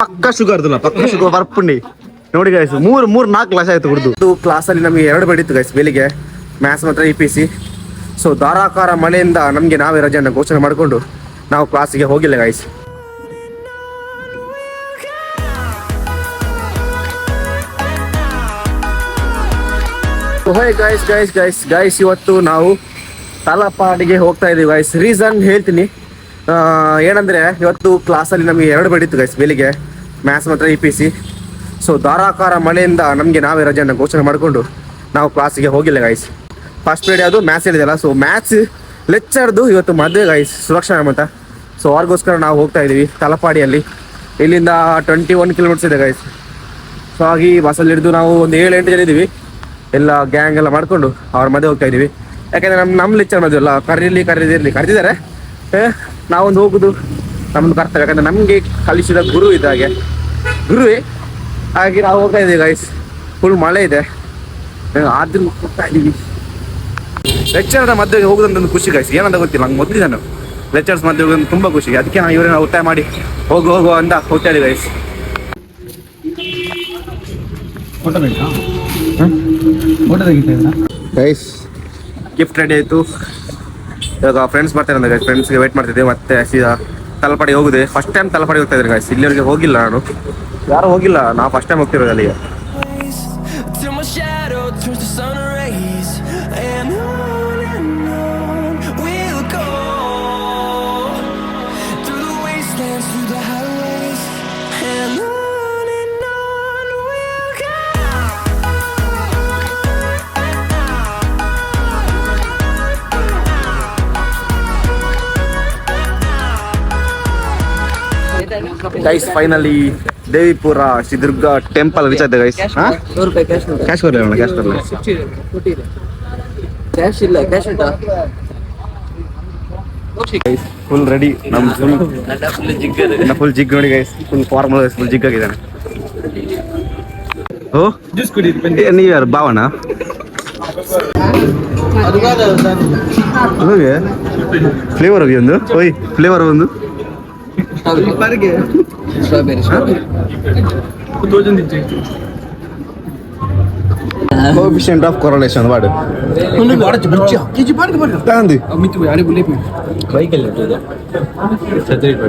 ಪಕ್ಕ ಶುಗರ್ ಪಕ್ಕ ಶುಗರ್ ಬರ್ಪುಂಡಿ ನೋಡಿ ಗೈಸ್ 3-4 ಆಯ್ತು ಕುಡ್ದು. ಕ್ಲಾಸಲ್ಲಿ ನಮಗೆ 2 ಬೇಡಿತ್ತು ಗೈಸ್ ಬೆಳಿಗ್ಗೆ, ಮ್ಯಾಥ್ಸ್ ಮತ್ತು EPC. ಸೊ ಧಾರಾಕಾರ ಮಳೆಯಿಂದ ನಮಗೆ ನಾವೇ ರಜೆಯನ್ನು ಘೋಷಣೆ ಮಾಡಿಕೊಂಡು ನಾವು ಕ್ಲಾಸಿಗೆ ಹೋಗಿಲ್ಲ ಗೈಸ್. ಗೈಸ್ ಇವತ್ತು ನಾವು ತಲಪಾಡಿಗೆ ಹೋಗ್ತಾ ಇದೀವಿ ಗೈಸ್. ರೀಸನ್ ಹೇಳ್ತೀನಿ, ಏನಂದರೆ ಇವತ್ತು ಕ್ಲಾಸಲ್ಲಿ ನಮಗೆ 2 ಬೇಡಿತ್ತು ಗೈಸ್ ಬೆಳಿಗ್ಗೆ, ಮ್ಯಾಥ್ಸ್ ಮತ್ತು EPC. ಸೊ ಧಾರಾಕಾರ ಮಳೆಯಿಂದ ನಮಗೆ ನಾವೇ ರಜೆಯನ್ನು ಘೋಷಣೆ ಮಾಡಿಕೊಂಡು ನಾವು ಕ್ಲಾಸಿಗೆ ಹೋಗಿಲ್ಲ ಗೈಸ್. ಫಸ್ಟ್ ಪೀರಿಯಡ್ ಅದು ಮ್ಯಾಥ್ಸ್ ಹೇಳಿದೆಲ್ಲ, ಸೊ ಮ್ಯಾಥ್ಸ್ ಲೆಕ್ಚರ್ದು ಇವತ್ತು ಮದುವೆ ಗೈಸ್, ಸುರಕ್ಷಾ ಅಂತ. ಸೊ ಅವ್ರಿಗೋಸ್ಕರ ನಾವು ಹೋಗ್ತಾ ಇದ್ದೀವಿ ತಲಪಾಡಿಯಲ್ಲಿ. ಇಲ್ಲಿಂದ 21 ಕಿಲೋಮೀಟರ್ಸ್ ಇದೆ ಗೈಸ್. ಸೊ ಹಾಗೆ ಬಸ್ಸಲ್ಲಿ ಹಿಡಿದು ನಾವು ಒಂದು 7-8 ಜನ ಇದ್ದೀವಿ, ಎಲ್ಲ ಗ್ಯಾಂಗ್ ಎಲ್ಲ ಮಾಡಿಕೊಂಡು ಅವ್ರ ಮದುವೆ ಹೋಗ್ತಾ ಇದ್ದೀವಿ. ಯಾಕೆಂದರೆ ನಮ್ಮ ಲೆಕ್ಚರ್ ಮದುವೆ ಅಲ್ಲ, ಕರೆದಿದ್ದಾರೆ, ನಾವೊಂದು ಹೋಗೋದು ನಮ್ಮದು ಕರ್ತವ್ಯ. ಯಾಕಂದರೆ ನಮಗೆ ಕಲಿಸಿದ ಗುರುವೇ ಹಾಗೆ ನಾವು ಹೋಗ್ತಾ ಇದ್ದೀವಿ ಗೈಸ್. ಫುಲ್ ಮಳೆ ಇದೆ, ಆದ್ರೂ ಹೋಗ್ತಾ ಇದ್ದೀವಿ. ಲೆಕ್ಚರ್ ಮದುವೆಗೆ ಹೋಗೋದಂತ ಒಂದು ಖುಷಿ ಗೈಸ್, ಏನಂತ ಗೊತ್ತಿಲ್ಲ ನಂಗೆ. ಮೊದಲಿದೆ ನಾನು ಲೆಕ್ಚರ್ಸ್ ಮದುವೆಗೆ ಹೋಗೋದು ತುಂಬ ಖುಷಿ, ಅದಕ್ಕೆ ನಾವು ಇವರನ್ನ ಒತ್ತಾಯ ಮಾಡಿ ಹೋಗೋ ಅಂತ ಹೋಗ್ತಾ ಇದ್ದೀವಿ ಗೈಸ್. ಗೈಸ್ ಗಿಫ್ಟ್ ರೆಡಿ ಆಯಿತು. ಇವಾಗ ಫ್ರೆಂಡ್ಸ್ ಬರ್ತಾರೆ ಅಂತ ಗೈಸ್, ಫ್ರೆಂಡ್ಸ್ಗೆ ವೇಟ್ ಮಾಡ್ತಿದ್ದೆ. ಮತ್ತೆ ಸೀದಾ ತಲಪಾಡಿಗೆ ಹೋಗುದೆ. ಫಸ್ಟ್ ಟೈಮ್ ತಲಪಾಡಿಗೆ ಹೋಗ್ತಾ ಇದ್ದಾರೆ ಗೈಸ್. ಇಲ್ಲಿವರೆಗೆ ಹೋಗಿಲ್ಲ ನಾನು, ಯಾರು ಹೋಗಿಲ್ಲ, ನಾವು ಫಸ್ಟ್ ಟೈಮ್ ಹೋಗ್ತಿರೋದು ಅಲ್ಲಿಗೆ. Guys finally Devipura Shri Durga temple reach ಆಯ್ತು ಗೈಸ್. ಕ್ಯಾಶ್ ಕೊಡಲಿಲ್ಲ, ಕ್ಯಾಶ್ ಇಲ್ಲ, ಕ್ಯಾಶ್ ಉಂಟಾ ಗೈಸ್? ಫುಲ್ ರೆಡಿ, ನಮ್ಮ ಫುಲ್ ಜಿಗ್ ನೋಡಿ guys, full formal guys, full ಜಿಗ್ ಆಗಿದ್ದಾನೆ. ಓ ಜ್ಯೂಸ್ ಕುಡಿ, ನೀವು ಯಾರು ಭಾವನ? ಫ್ಲೇವರ್ ಹೋಗಿ ಒಂದು, ಓಯ್ ಫ್ಲೇವರ್ ಒಂದು coefficient of correlation what tandy amitu yani bulle bike alle satellite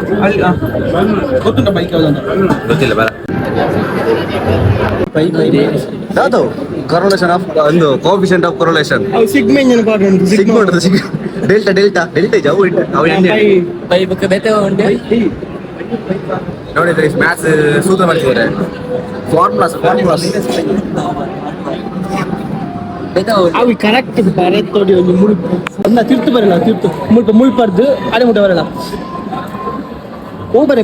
gottunda bike yavadanta gottilla bara dado correlation of and coefficient of correlation sigma engine part sigma delta jaw it pai book bete unde ನೋಡಿ guys, maths ಸೂತ್ರ ಮಾಡ್ತಿದ್ದಾರೆ, formulas ಅವು correct ಬರತ್ತೆ ನೋಡಿ. ಒಂದು ಮುಳುಪು ಅನ್ನ ತಿರ್ತು ಬರಲ್ಲ, ಮುಳ್ಪರ್ದು ಅಡೆ ಮುಟ್ಟ ಬರಲ್ಲ. ಹೋಗ್ಬರೆ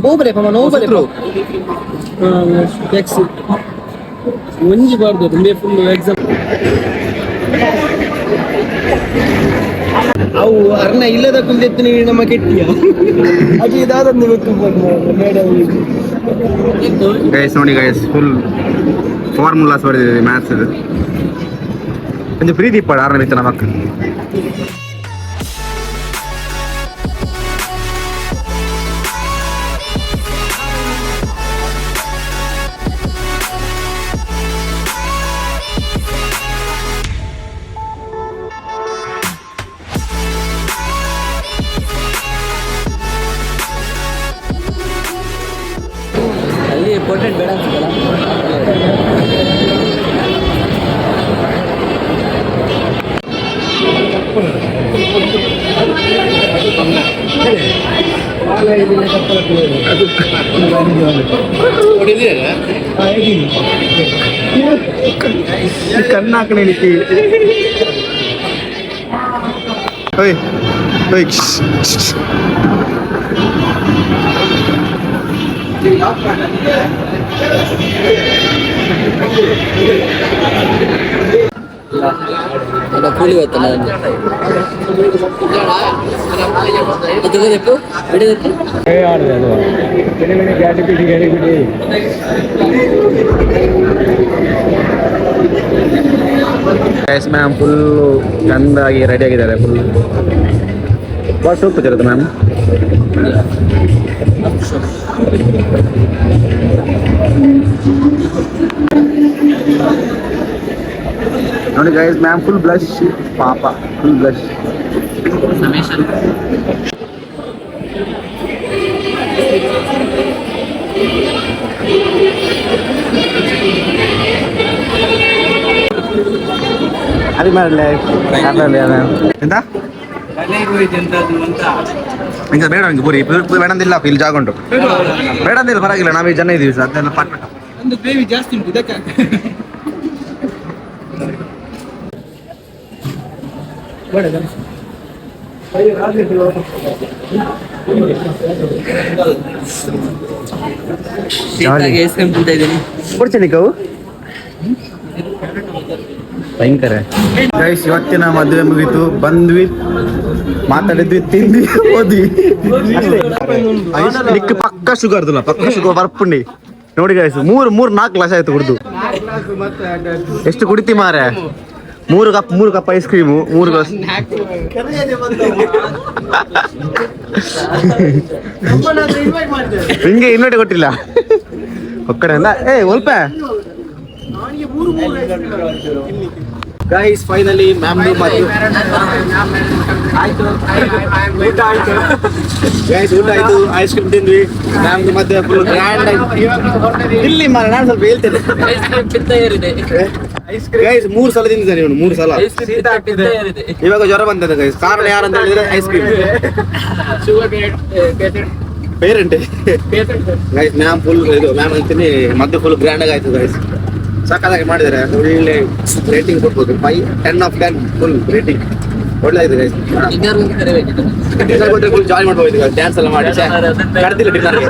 ಎಕ್ಸ್ ಒಂಜಿ ಬಾರ್ದು ತುಂಬೆ ಫುಲ್ ಎಕ್ಸಾಮ್. ಅವು ಅರ್ಣ ಇಲ್ಲದ ಕುಂದೆತ್ತು ನೀವು ನಮ್ಮ ಕೆಟ್ಟಿಯ ಅದು ಇದಾದೊಂದು ಗೈಸ್ ನೋಡಿ ಗೈಸ್, ಫುಲ್ ಫಾರ್ಮುಲಾಸ್ ಬರೆದಿದೆ ಮ್ಯಾಥ್ಸ್. ಒಂದು ಪ್ರೀತಿ ಪಡ ಆರಂಭಿತ ನಮ್ಮ ಮಕ್ಕಳು. ಇಂಪಾರ್ಟೆಂಟ್ ಬೇಡ ಅನ್ಸುತ್ತಲ್ಲ. ಕಣ್ಣಾಕಣೆ ಕೂಲಿ ಹೋಯ್ತಲ್ಲ ಎಸ್ ಮ್ಯಾಮ್, ಫುಲ್ ಚಂದಾಗಿ ರೆಡಿ ಆಗಿದ್ದಾರೆ. ಫುಲ್ ಬಸ್ ಹೋಗ್ತಿರುತ್ತೆ ಮ್ಯಾಮ್. ನೋಡಿ ಗೈಸ್ ಮ್ಯಾಮ್ ಫುಲ್ ಬ್ಲಶ್ ಪಾಪ ಫುಲ್ ಬ್ಲಶ್. అది ಮಾಡಲೇ ಎಂತ ఇంకా ಬೇಡ ನನಗೆ ಪೂರಿ ಬೇಡಂದಿಲ್ಲ ಇಲ್ಲಿ ಜಾಗ ಉಂಟು ಬೇಡಂದಿಲ್ಲ ಪರವಾಗಿಲ್ಲ ನಾವೇ ಜನ ಇದೀವಿ ಸರ್ ಅದನ್ನೆಲ್ಲ ಪಾಟ್ ಒಂದು ಗ್ರೇವಿ ಜಾಸ್ತಿ ಉಂಟು ಇದಕ್ಕೆ. ಕೊಡ್ತೀನಿ ಕವು ಭಯಂಕರ ಗೈಸ್. ಇವತ್ತಿನ ಮದುವೆ ಮುಗೀತು, ಬಂದ್ವಿ, ಮಾತಾಡಿದ್ವಿ, ತಿಂದ್ವಿ, ಓದ್ವಿ. ಪಕ್ಕ ಶುಗರ್ದಿಲ್ಲ, ಪಕ್ಕ ಶುಗರ್ ಬರ್ಪುಂಡಿ. ನೋಡಿ ಗೈಸ್ 4 ಗ್ಲಾಸ್ ಆಯ್ತು ಕುಡ್ದು. ಎಷ್ಟು ಕುಡಿತಿ ಮಾರೆ? 3 ಕಪ್ ಐಸ್ ಕ್ರೀಮು, 3 ಗ್ಲಾಸ್. ಹಿಂಗೆ ಇನ್ನೊಂಡೆ ಕೊಟ್ಟಿಲ್ಲ ಒಕ್ಕಡೆಯಿಂದ ಸ್ವಲ್ಪ ಗೈಸ್. ಫೈನಲಿ ಮ್ಯಾಮ್ದು ಮತ್ತು ಗೈಸ್ ಊಟ ಆಯ್ತು, ಐಸ್ ಕ್ರೀಮ್ ತಿಂದ್ವಿ, ಮ್ಯಾಮ್ದು ಮತ್ತೆ ಫುಲ್ ಗ್ರ್ಯಾಂಡ್ ಆಯ್ತು. ಇಲ್ಲಿ ಮಾರ ನಾನು ಸ್ವಲ್ಪ ಹೇಳ್ತೇನೆ ಗೈಸ್ 3 ಸಲ ತಿಂದಿದ್ದಾನೆ ಇವನು, 3 ಸಲ. ಇವಾಗ ಜ್ವರ ಬಂತದೆ ಗೈಸ್. ಕಾರಣ ಯಾರಂತ ಹೇಳಿದ್ರೆ ice cream parent guys. Ma'am full ಇದು ಮ್ಯಾಮ್ ಅಂತೀನಿ ಮದ್ದು ಫುಲ್ ಗ್ರ್ಯಾಂಡ್ ಆಗಿ ಆಯ್ತು ಗೈಸ್. ಸಕ್ಕತ್ತಾಗಿ ಮಾಡಿದ್ದಾರೆ, ಒಳ್ಳೆ ರೇಟಿಂಗ್ ಕೊಡ್ಬೋದು. 10 of 10 ಫುಲ್ ರೇಟಿಂಗ್ ಒಳ್ಳೆ ಇದೆ ಗೈಸ್. ಫುಲ್ ಜಾಯ್ ಮಾಡ್ಬೋದು ಡ್ಯಾನ್ಸ್ ಎಲ್ಲ ಮಾಡಿ. ಕಡ್ದಿಲ್ಲ ಡಿನ್ನರ್ಗೆ.